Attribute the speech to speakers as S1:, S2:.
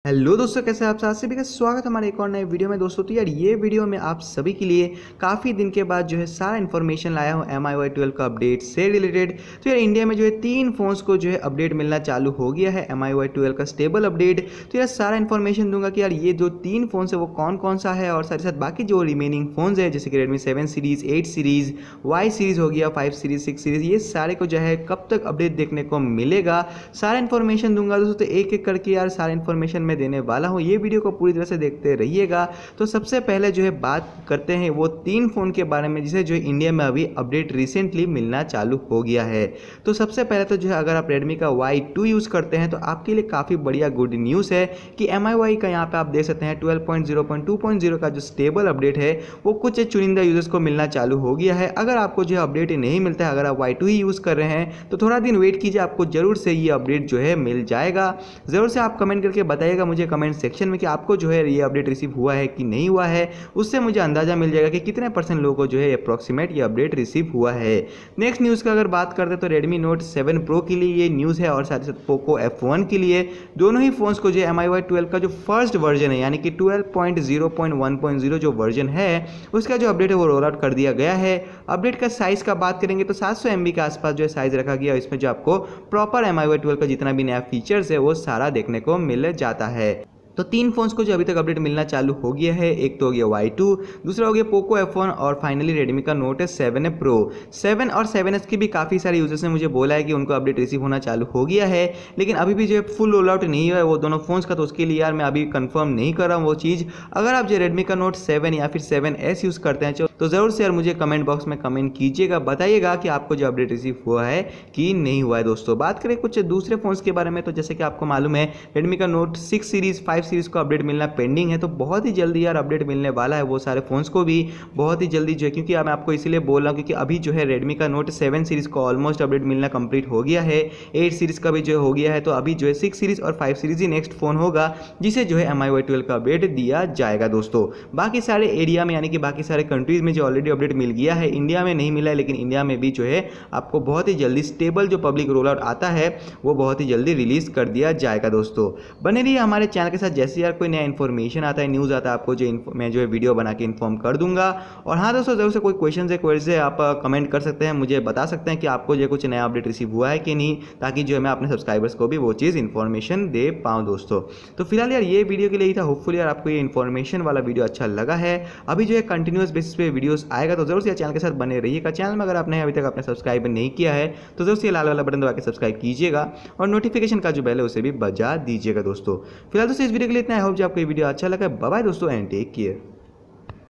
S1: Hello दोस्तों, कैसे हैं आप सभी का स्वागत है हमारे एक और नए वीडियो में। दोस्तों तो यार ये वीडियो में आप सभी के लिए काफ़ी दिन के बाद जो है सारा इन्फॉर्मेशन लाया हूँ MIUI 12 का अपडेट से रिलेटेड। तो यार इंडिया में जो है 3 फ़ोन्स को जो है अपडेट मिलना चालू हो गया है MIUI 12 का स्टेबल अपडेट। तो यार सारा इन्फॉर्मेशन दूंगा कि यार ये जो 3 फ़ोन्स है वो कौन कौन सा है, और साथ ही साथ बाकी जो रिमेनिंग फ़ोन्स है जैसे कि Redmi 7 series, 8 series, Y series हो गया, 5 सीरीज़, 6 सीरीज़, ये सारे को जो है कब तक अपडेट देखने को मिलेगा, सारा इन्फॉर्मेशन दूंगा दोस्तों। तो एक एक करके यार सारा इन्फॉर्मेशन मैं देने वाला हूँ, ये वीडियो को पूरी तरह से देखते रहिएगा। तो सबसे पहले जो है बात करते हैं वो 3 फ़ोन के बारे में जिसे जो है इंडिया में अभी अपडेट रिसेंटली मिलना चालू हो गया है। तो सबसे पहले तो जो है अगर आप Redmi का Y2 यूज़ करते हैं तो आपके लिए काफ़ी बढ़िया गुड न्यूज़ है कि MIUI का यहाँ पे आप देख सकते हैं 12.0.2.0 का जो स्टेबल अपडेट है वो कुछ चुनिंदा यूजर्स को मिलना चालू हो गया है। अगर आपको जो है अपडेट नहीं मिलता है, अगर आप Y2 ही यूज़ कर रहे हैं तो थोड़ा दिन वेट कीजिए, आपको जरूर से ये अपडेट जो है मिल जाएगा। ज़रूर से आप कमेंट करके बताइएगा मुझे कमेंट सेक्शन में कि आपको जो है ये अपडेट रिसीव हुआ है कि नहीं हुआ है। उससे मुझे अंदाजा मिल जाएगा कि कितने % लोगों को जो है अप्रॉक्सीमेट ये अपडेट रिसीव हुआ है। नेक्स्ट न्यूज़ का अगर बात करते हैं तो Redmi Note 7 Pro के लिए ये न्यूज़ है, और साथ ही साथ Poco F1 के लिए, दोनों ही फोन्स को जो MIUI 12 का जो फर्स्ट वर्जन है यानी कि 12.0.1.0 जो वर्जन है उसका जो अपडेट है वो रोल आउट कर दिया गया है। अपडेट का साइज़ का बात करेंगे तो 700 MB के आसपास जो है साइज़ रखा गया, इसमें जो आपको प्रॉपर MIUI 12 का जितना भी नया फीचर्स है वो सारा देखने को मिल जाता है। तो 3 फोन्स को जो अभी तक अपडेट मिलना चालू हो गया है, एक तो हो गया Y2, दूसरा हो गया Poco F1 और फाइनली Redmi का Note 7 Pro। 7 और 7S की भी काफ़ी सारे यूजर्स ने मुझे बोला है कि उनको अपडेट रिसीव होना चालू हो गया है, लेकिन अभी भी जो है फुल रोल आउट नहीं हुआ है वो दोनों फोन्स का। तो उसके लिए यार मैं अभी कंफर्म नहीं कर रहा हूँ वो चीज़। अगर आप जो Redmi का Note 7 या फिर 7S यूज़ करते हैं तो ज़रूर से यार मुझे कमेंट बॉक्स में कमेंट कीजिएगा, बताइएगा कि आपको जो अपडेट रिसीव हुआ है कि नहीं हुआ है। दोस्तों बात करें कुछ दूसरे फोन्स के बारे में तो जैसे कि आपको मालूम है Redmi का Note 6 सीरीज़, 5 सीरीज़ को अपडेट मिलना पेंडिंग है। तो बहुत ही जल्दी यार अपडेट मिलने वाला है वो सारे फोन्स को भी बहुत ही जल्दी जो है, क्योंकि मैं आपको इसीलिए बोल रहा हूँ क्योंकि अभी जो है Redmi का Note 7 सीरीज़ को ऑलमोस्ट अपडेट मिलना कंप्लीट हो गया है, 8 सीरीज़ का भी जो हो गया है। तो अभी जो है 6 सीरीज़ और 5 सीरीज़ ही नेक्स्ट फ़ोन होगा जिसे जो है MIUI 12 का अपडेट दिया जाएगा। दोस्तों बाकी सारे एरिया में यानी कि बाकी सारे कंट्रीज़ में जो ऑलरेडी अपडेट मिल गया है, इंडिया में नहीं मिला है, लेकिन इंडिया में भी जो है आपको बहुत ही जल्दी स्टेबल जो पब्लिक रोल आउट आता है वो बहुत ही जल्दी रिलीज़ कर दिया जाएगा। दोस्तों बने रहिए हमारे चैनल के साथ, जैसे यार कोई नया इन्फॉर्मेशन आता है, न्यूज़ आता है, आपको जो मैं जो है वीडियो बना के इन्फॉर्म कर दूंगा। और हाँ दोस्तों, जरूर से कोई क्वेश्चन है, क्वेरी से आप कमेंट कर सकते हैं, मुझे बता सकते हैं कि आपको जो कुछ नया अपडेट रिसीव हुआ है कि नहीं, ताकि जो है मैं अपने सब्सक्राइबर्स को भी वो चीज़ इन्फॉर्मेशन दे पाऊँ। दोस्तों तो फिलहाल यार ये वीडियो के लिए ही था, होपफुली यार आपको ये इन्फॉर्मेशन वाला वीडियो अच्छा लगा है। अभी जो है कंटिन्यूस बेसिस पे वीडियोस आएगा, तो जरूर से चैनल के साथ बने रहिएगा। चैनल में अगर आपने अभी तक अपने सब्सक्राइब नहीं किया है तो जरूर से लाल वाला बटन दबा के सब्सक्राइब कीजिएगा, और नोटिफिकेशन का जो बेल है उसे भी बजा दीजिएगा। दोस्तों फिलहाल दोस्तों इस वीडियो के लिए इतना है। होप जो आपको ये वीडियो अच्छा लगा। बाय बाय दोस्तों एंड टेक केयर।